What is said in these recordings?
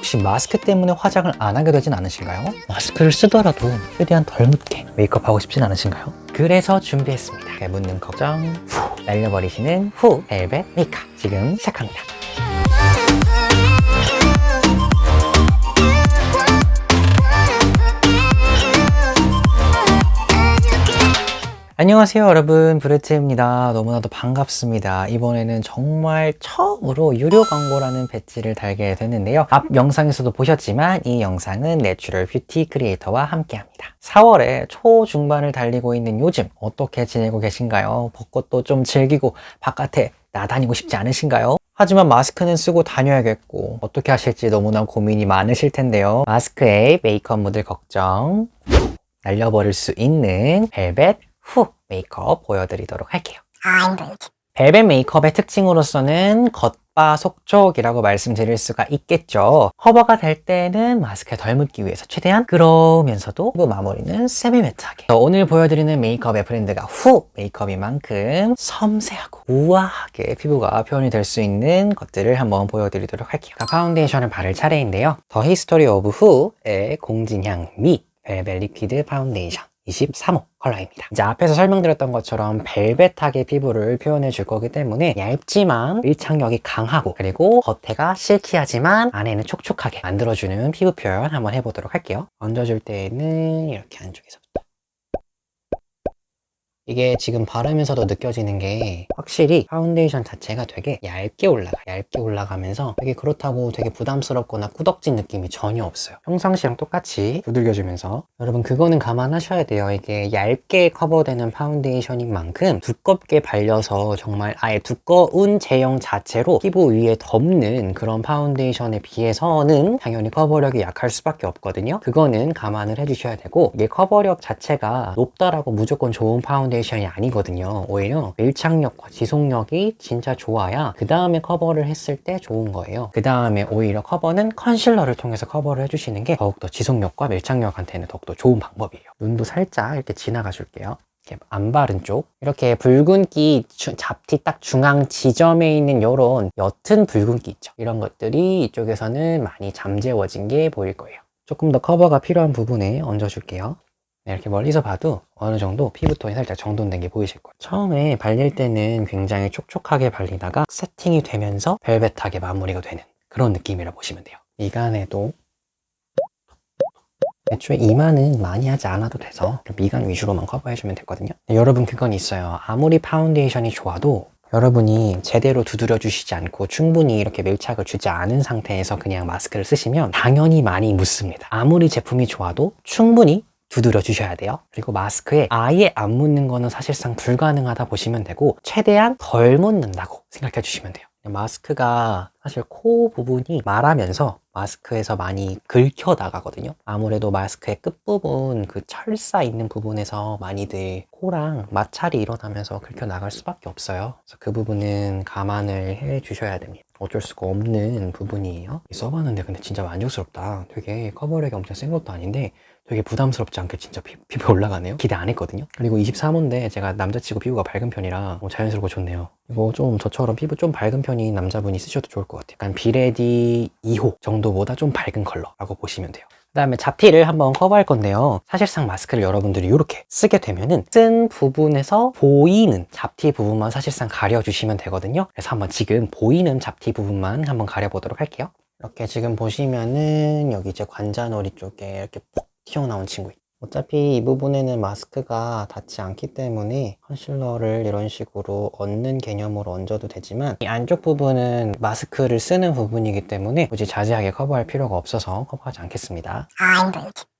혹시 마스크 때문에 화장을 안 하게 되진 않으신가요? 마스크를 쓰더라도 최대한 덜 묻게 메이크업 하고 싶진 않으신가요? 그래서 준비했습니다. 묻는 걱정 후 날려버리시는 후 벨벳 메이크업 지금 시작합니다. 안녕하세요 여러분, 브레트입니다. 너무나도 반갑습니다. 이번에는 정말 처음으로 유료 광고라는 배지를 달게 됐는데요. 앞 영상에서도 보셨지만 이 영상은 내추럴 뷰티 크리에이터와 함께합니다. 4월에 초중반을 달리고 있는 요즘 어떻게 지내고 계신가요? 벚꽃도 좀 즐기고 바깥에 나다니고 싶지 않으신가요? 하지만 마스크는 쓰고 다녀야겠고 어떻게 하실지 너무나 고민이 많으실 텐데요. 마스크에 메이크업 묻을 걱정 날려버릴 수 있는 벨벳 후 메이크업 보여드리도록 할게요. 벨벳 메이크업의 특징으로서는 겉바속촉이라고 말씀드릴 수가 있겠죠. 커버가 될 때는 마스크에 덜 묻기 위해서 최대한 끌어오면서도 피부 마무리는 세미매트하게. 오늘 보여드리는 메이크업의 브랜드가 후 메이크업인 만큼 섬세하고 우아하게 피부가 표현이 될 수 있는 것들을 한번 보여드리도록 할게요. 파운데이션을 바를 차례인데요. 더 히스토리 오브 후의 공진향 미 벨벳 리퀴드 파운데이션 23호 컬러입니다. 이제 앞에서 설명드렸던 것처럼 벨벳하게 피부를 표현해 줄 거기 때문에 얇지만 밀착력이 강하고 그리고 겉에가 실키하지만 안에는 촉촉하게 만들어주는 피부 표현 한번 해보도록 할게요. 얹어줄 때는 이렇게 안쪽에서부터 이게 지금 바르면서도 느껴지는 게 확실히 파운데이션 자체가 되게 얇게 올라가면서 되게 그렇다고 되게 부담스럽거나 꾸덕진 느낌이 전혀 없어요. 평상시랑 똑같이 두들겨주면서 여러분 그거는 감안하셔야 돼요. 이게 얇게 커버되는 파운데이션인 만큼 두껍게 발려서 정말 아예 두꺼운 제형 자체로 피부 위에 덮는 그런 파운데이션에 비해서는 당연히 커버력이 약할 수밖에 없거든요. 그거는 감안을 해주셔야 되고 이게 커버력 자체가 높다라고 무조건 좋은 파운데이션이 아니거든요. 오히려 밀착력과 지속력이 진짜 좋아야 그 다음에 커버를 했을 때 좋은 거예요. 그 다음에 오히려 커버는 컨실러를 통해서 커버를 해주시는 게 더욱더 지속력과 밀착력한테는 더욱더 좋은 방법이에요. 눈도 살짝 이렇게 지나가 줄게요. 이렇게 안 바른 쪽 이렇게 붉은기 잡티 딱 중앙 지점에 있는 이런 옅은 붉은기 있죠. 이런 것들이 이쪽에서는 많이 잠재워진 게 보일 거예요. 조금 더 커버가 필요한 부분에 얹어줄게요. 이렇게 멀리서 봐도 어느 정도 피부톤이 살짝 정돈된 게 보이실 거예요. 처음에 발릴 때는 굉장히 촉촉하게 발리다가 세팅이 되면서 벨벳하게 마무리가 되는 그런 느낌이라 보시면 돼요. 미간에도 애초에 이마는 많이 하지 않아도 돼서 미간 위주로만 커버해주면 되거든요. 여러분 그건 있어요. 아무리 파운데이션이 좋아도 여러분이 제대로 두드려 주시지 않고 충분히 이렇게 밀착을 주지 않은 상태에서 그냥 마스크를 쓰시면 당연히 많이 묻습니다. 아무리 제품이 좋아도 충분히 두드려 주셔야 돼요. 그리고 마스크에 아예 안 묻는 거는 사실상 불가능하다 보시면 되고 최대한 덜 묻는다고 생각해 주시면 돼요. 마스크가 사실 코 부분이 말하면서 마스크에서 많이 긁혀 나가거든요. 아무래도 마스크의 끝부분 그 철사 있는 부분에서 많이들 코랑 마찰이 일어나면서 긁혀 나갈 수밖에 없어요. 그래서 그 부분은 감안을 해 주셔야 됩니다. 어쩔 수가 없는 부분이에요. 써봤는데 근데 진짜 만족스럽다. 되게 커버력이 엄청 센 것도 아닌데 되게 부담스럽지 않게 진짜 피부에 올라가네요. 기대 안 했거든요. 그리고 23호인데 제가 남자치고 피부가 밝은 편이라 자연스럽고 좋네요. 이거 좀 저처럼 피부 좀 밝은 편인 남자분이 쓰셔도 좋을 것 같아요. 약간 비레디 2호 정도보다 좀 밝은 컬러라고 보시면 돼요. 그 다음에 잡티를 한번 커버할 건데요. 사실상 마스크를 여러분들이 이렇게 쓰게 되면은 쓴 부분에서 보이는 잡티 부분만 사실상 가려주시면 되거든요. 그래서 한번 지금 보이는 잡티 부분만 한번 가려보도록 할게요. 이렇게 지금 보시면은 여기 이제 관자놀이 쪽에 이렇게 푹 튀어나온 친구 있죠. 어차피 이 부분에는 마스크가 닿지 않기 때문에 컨실러를 이런 식으로 얹는 개념으로 얹어도 되지만 이 안쪽 부분은 마스크를 쓰는 부분이기 때문에 굳이 자세하게 커버할 필요가 없어서 커버하지 않겠습니다.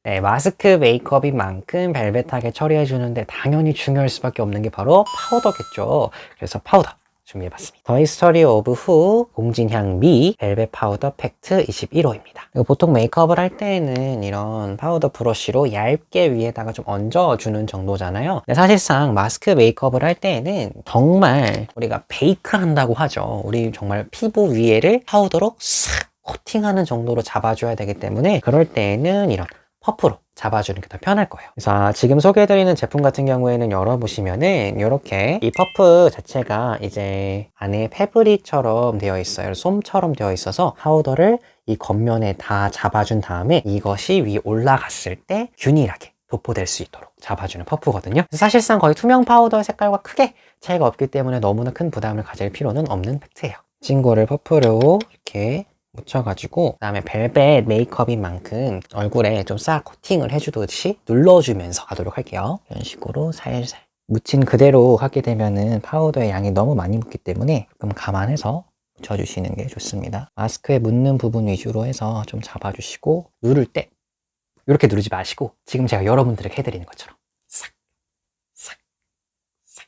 네, 마스크 메이크업인 만큼 벨벳하게 처리해 주는데 당연히 중요할 수밖에 없는 게 바로 파우더겠죠. 그래서 파우더 준비해봤습니다. 더 히스토리 오브 후 공진향 미 벨벳 파우더 팩트 21호입니다. 보통 메이크업을 할 때는 이런 파우더 브러쉬로 얇게 위에다가 좀 얹어주는 정도잖아요. 근데 사실상 마스크 메이크업을 할 때는 정말 우리가 베이크 한다고 하죠. 우리 정말 피부 위에를 파우더로 싹 코팅하는 정도로 잡아줘야 되기 때문에 그럴 때는 이런 퍼프로 잡아주는 게 더 편할 거예요. 그래서 지금 소개해드리는 제품 같은 경우에는 열어보시면은 이렇게 이 퍼프 자체가 이제 안에 패브릭처럼 되어 있어요. 솜처럼 되어 있어서 파우더를 이 겉면에 다 잡아준 다음에 이것이 위에 올라갔을 때 균일하게 도포될 수 있도록 잡아주는 퍼프거든요. 사실상 거의 투명 파우더 색깔과 크게 차이가 없기 때문에 너무나 큰 부담을 가질 필요는 없는 팩트예요. 친구를 퍼프로 이렇게 묻혀가지고 그 다음에 벨벳 메이크업인 만큼 얼굴에 좀 싹 코팅을 해주듯이 눌러주면서 가도록 할게요. 이런 식으로 살살 묻힌 그대로 하게 되면은 파우더의 양이 너무 많이 묻기 때문에 조금 감안해서 묻혀주시는 게 좋습니다. 마스크에 묻는 부분 위주로 해서 좀 잡아주시고 누를 때 이렇게 누르지 마시고 지금 제가 여러분들에게 해드리는 것처럼 싹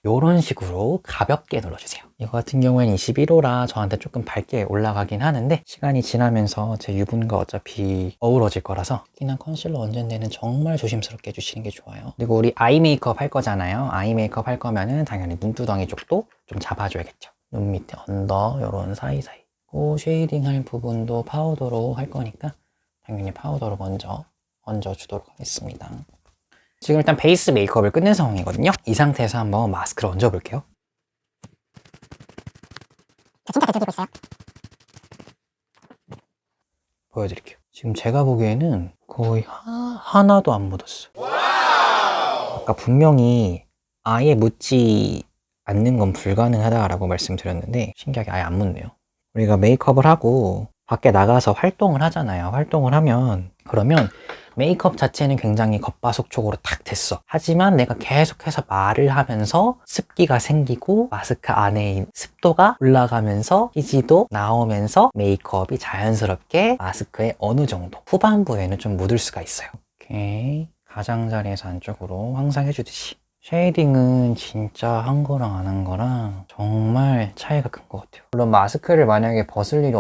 이런 식으로 가볍게 눌러주세요. 이거 같은 경우에는 21호라 저한테 조금 밝게 올라가긴 하는데 시간이 지나면서 제 유분과 어차피 어우러질 거라서 특히나 컨실러 얹은 데는 정말 조심스럽게 해주시는 게 좋아요. 그리고 우리 아이 메이크업 할 거잖아요. 아이 메이크업 할 거면은 당연히 눈두덩이 쪽도 좀 잡아줘야겠죠. 눈 밑에 언더 요런 사이사이 그 쉐이딩 할 부분도 파우더로 할 거니까 당연히 파우더로 먼저 얹어주도록 하겠습니다. 지금 일단 베이스 메이크업을 끝낸 상황이거든요. 이 상태에서 한번 마스크를 얹어볼게요. 진짜 괜찮게 있어요. 보여드릴게요. 지금 제가 보기에는 거의 하나도 안 묻었어요. 아까 분명히 아예 묻지 않는 건 불가능하다라고 말씀드렸는데 신기하게 아예 안 묻네요. 우리가 메이크업을 하고 밖에 나가서 활동을 하잖아요. 활동을 하면 그러면 메이크업 자체는 굉장히 겉바속촉으로 탁 됐어. 하지만 내가 계속해서 말을 하면서 습기가 생기고 마스크 안에 습도가 올라가면서 희지도 나오면서 메이크업이 자연스럽게 마스크의 어느 정도 후반부에는 좀 묻을 수가 있어요. 이렇게 가장자리에서 안쪽으로 항상 해주듯이 쉐이딩은 진짜 한 거랑 안 한 거랑 정말 차이가 큰 것 같아요. 물론 마스크를 만약에 벗을 일이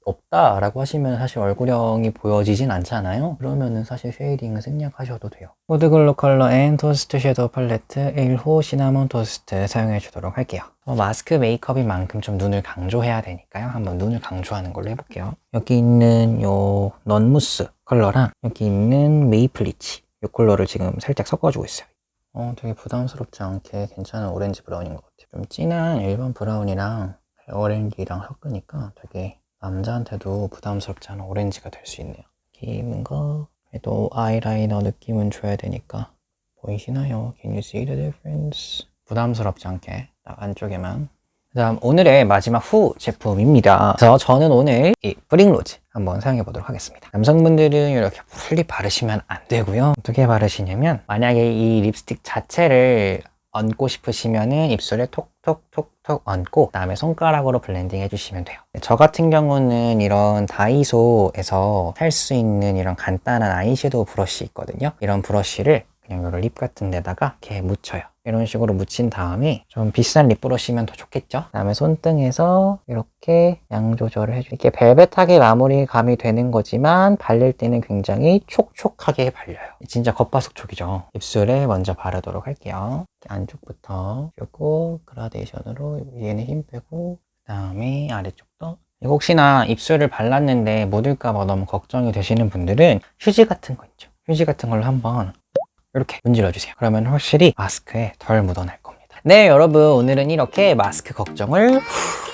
없다라고 하시면 사실 얼굴형이 보여지진 않잖아요. 그러면은 사실 쉐이딩은 생략하셔도 돼요. 보드 글로 컬러 앤 토스트 섀도우 팔레트 1호 시나몬 토스트 사용해 주도록 할게요. 마스크 메이크업인 만큼 좀 눈을 강조해야 되니까요. 한번 눈을 강조하는 걸로 해볼게요. 여기 있는 요 넌무스 컬러랑 여기 있는 메이플 리치 이 컬러를 지금 살짝 섞어주고 있어요. 되게 부담스럽지 않게 괜찮은 오렌지 브라운인 것 같아요. 좀 진한 일반 브라운이랑 오렌지랑 섞으니까 되게 남자한테도 부담스럽지 않은 오렌지가 될 수 있네요. 기는 거 그래도 아이라이너 느낌은 줘야 되니까 보이시나요? Can you see the difference? 부담스럽지 않게 딱 안쪽에만. 그 다음 오늘의 마지막 후 제품입니다. 그래서 저는 오늘 이 브링로즈 한번 사용해 보도록 하겠습니다. 남성분들은 이렇게 풀리 바르시면 안 되고요. 어떻게 바르시냐면 만약에 이 립스틱 자체를 얹고 싶으시면은 입술에 톡톡톡톡 얹고 그 다음에 손가락으로 블렌딩 해주시면 돼요. 저 같은 경우는 이런 다이소에서 살 수 있는 이런 간단한 아이섀도우 브러쉬 있거든요. 이런 브러쉬를 그냥 이런 립 같은 데다가 이렇게 묻혀요. 이런 식으로 묻힌 다음에 좀 비싼 립 브러쉬면 더 좋겠죠. 그 다음에 손등에서 이렇게 양 조절을 해주고 이렇게 벨벳하게 마무리감이 되는 거지만 발릴 때는 굉장히 촉촉하게 발려요. 진짜 겉바속촉이죠. 입술에 먼저 바르도록 할게요. 안쪽부터 쭉 그라데이션으로 위에는 힘 빼고 그 다음에 아래쪽도. 이거 혹시나 입술을 발랐는데 묻을까봐 너무 걱정이 되시는 분들은 휴지 같은 거 있죠. 휴지 같은 걸로 한번 이렇게 문질러주세요. 그러면 확실히 마스크에 덜 묻어날 겁니다. 네, 여러분 오늘은 이렇게 마스크 걱정을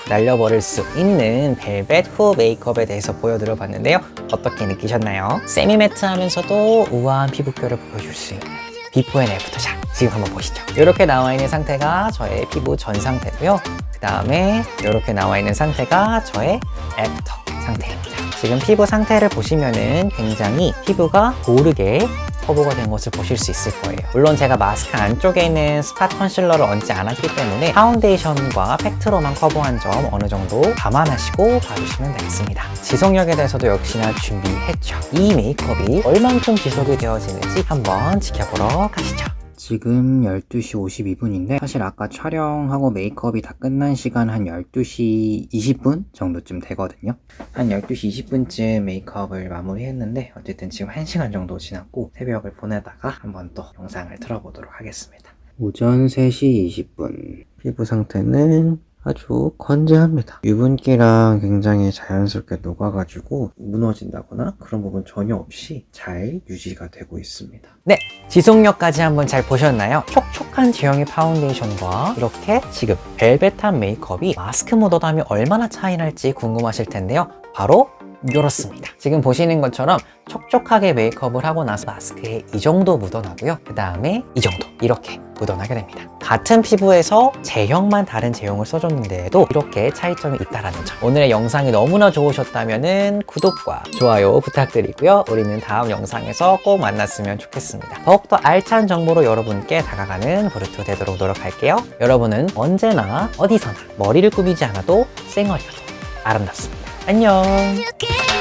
날려버릴 수 있는 벨벳 후 메이크업에 대해서 보여드려 봤는데요. 어떻게 느끼셨나요? 세미매트하면서도 우아한 피부결을 보여줄 수 있는 비포 앤 애프터 샷 지금 한번 보시죠. 이렇게 나와 있는 상태가 저의 피부 전 상태고요. 그 다음에 이렇게 나와 있는 상태가 저의 애프터 상태입니다. 지금 피부 상태를 보시면은 굉장히 피부가 고르게 커버가 된 것을 보실 수 있을 거예요. 물론 제가 마스크 안쪽에 있는 스팟 컨실러를 얹지 않았기 때문에 파운데이션과 팩트로만 커버한 점 어느 정도 감안하시고 봐주시면 되겠습니다. 지속력에 대해서도 역시나 준비했죠. 이 메이크업이 얼만큼 지속이 되어지는지 한번 지켜보러 가시죠. 지금 12시 52분인데 사실 아까 촬영하고 메이크업이 다 끝난 시간 한 12시 20분 정도쯤 되거든요. 한 12시 20분쯤 메이크업을 마무리했는데 어쨌든 지금 1시간 정도 지났고 새벽을 보내다가 한번 또 영상을 틀어보도록 하겠습니다. 오전 3시 20분 피부 상태는 아주 건재합니다. 유분기랑 굉장히 자연스럽게 녹아가지고 무너진다거나 그런 부분 전혀 없이 잘 유지가 되고 있습니다. 네, 지속력까지 한번 잘 보셨나요? 촉촉한 제형의 파운데이션과 이렇게 지금 벨벳한 메이크업이 마스크 묻어남이 얼마나 차이 날지 궁금하실 텐데요. 바로 이렇습니다. 지금 보시는 것처럼 촉촉하게 메이크업을 하고 나서 마스크에 이 정도 묻어나고요. 그 다음에 이 정도 이렇게 묻어나게 됩니다. 같은 피부에서 제형만 다른 제형을 써줬는데도 이렇게 차이점이 있다는 점. 오늘의 영상이 너무나 좋으셨다면 구독과 좋아요 부탁드리고요. 우리는 다음 영상에서 꼭 만났으면 좋겠습니다. 더욱더 알찬 정보로 여러분께 다가가는 브루트 되도록 노력할게요. 여러분은 언제나 어디서나 머리를 꾸미지 않아도 쌩얼이어도 아름답습니다. 안녕. You can